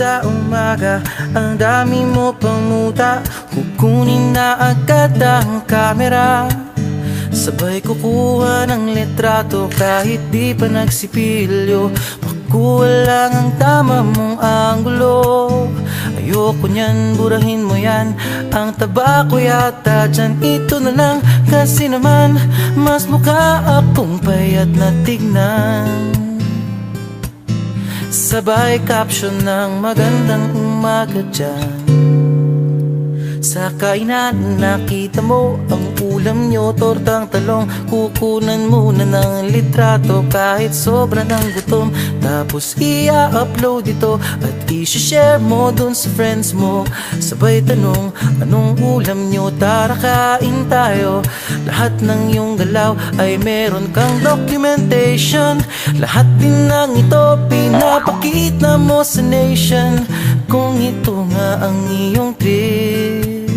sa umaga, ang dami mo pang muta. Kukunin na agad ang kamera, sabay kukuha ng litrato kahit di pa nagsipilyo. Makuha lang ang tama mong anggulo. Ayoko niyan, burahin mo yan. Ang taba ko yata dyan, ito na lang. Kasi naman, mas mukha akong payat na tignan. Sabay caption ng magandang umaga dyan. Sa kainan nakita mo ang ulam nyo, tortang talong. Kukunan muna ng litrato kahit sobra ng gutom. Tapos i-upload ito at i-share mo dun sa friends mo. Sabay tanong, anong ulam nyo? Tara kain tayo. Lahat ng iyong galaw ay meron kang documentation. Lahat din ng ito pinapakita mo sa nation. Kung ito nga ang iyong trip,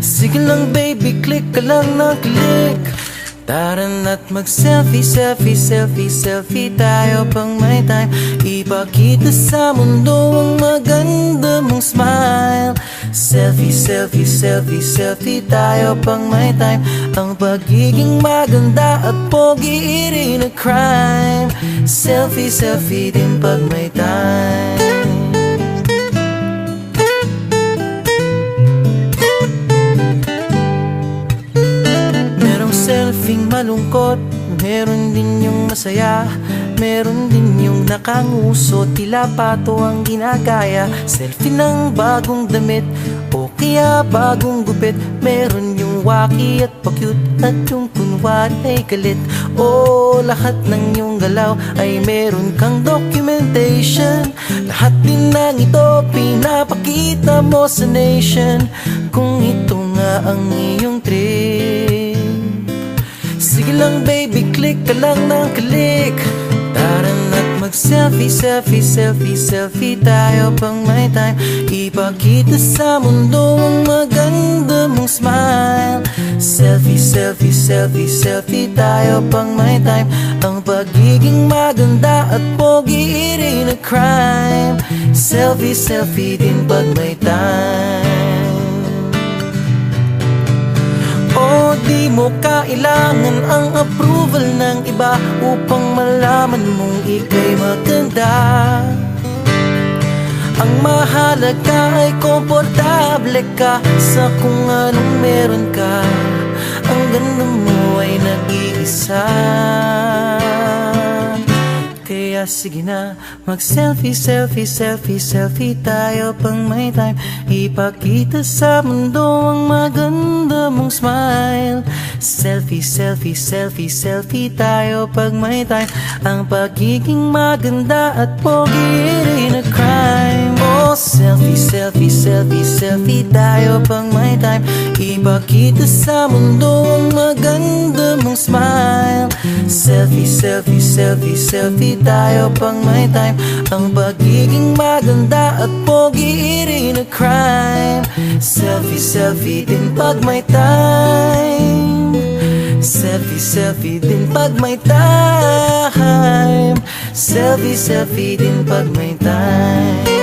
sige lang baby, click ka lang ng click. Tara na't mag-selfie, selfie, selfie, selfie tayo pang may time. Ipakita sa mundo ang maganda mong smile. Selfie, selfie, selfie, selfie tayo pang may time. Ang pagiging maganda at pogi rin na crime. Selfie, selfie din pag may time. Selfing malungkot, meron din yung masaya. Meron din yung nakanguso, tila pato ang ginagaya. Selfie ng bagong damit o kaya bagong gupit. Meron yung waki at pa-cute at yung kunwari ay galit. O lahat ng yung galaw ay meron kang documentation. Lahat din ng ito pinapakita mo sa nation. Kung ito nga ang iyong trip, sige lang baby, click ka lang ng click. Tara na't mag-selfie, selfie, selfie, selfie tayo pang may time. Ipakita sa mundo ang maganda mong smile. Selfie, selfie, selfie, selfie tayo pang may time. Ang pagiging maganda at pogi rin na crime. Selfie, selfie din pag may time. O di mo kailangan ang approval ng iba upang malaman mong ika'y maganda. Ang mahalaga ay komportable ka sa kung anong meron ka. Ang ganda mo ay nag-iisa. Kaya sige na, mag-selfie, selfie, selfie, selfie tayo pang may time. Ipakita sa mundo ang maganda mong smile. Selfie, selfie, selfie, selfie tayo pag may time. Ang pagiging maganda at pogi rin na crime. Oh, selfie, selfie, selfie, selfie tayo pang may time. Ipakita sa mundo ang maganda mong smile. Selfie, selfie, selfie, selfie tayo pang may time. Ang pagiging maganda at pogi rin na crime. Selfie, selfie din pag may time. Selfie, selfie din pag may time. Selfie, selfie din pag may time.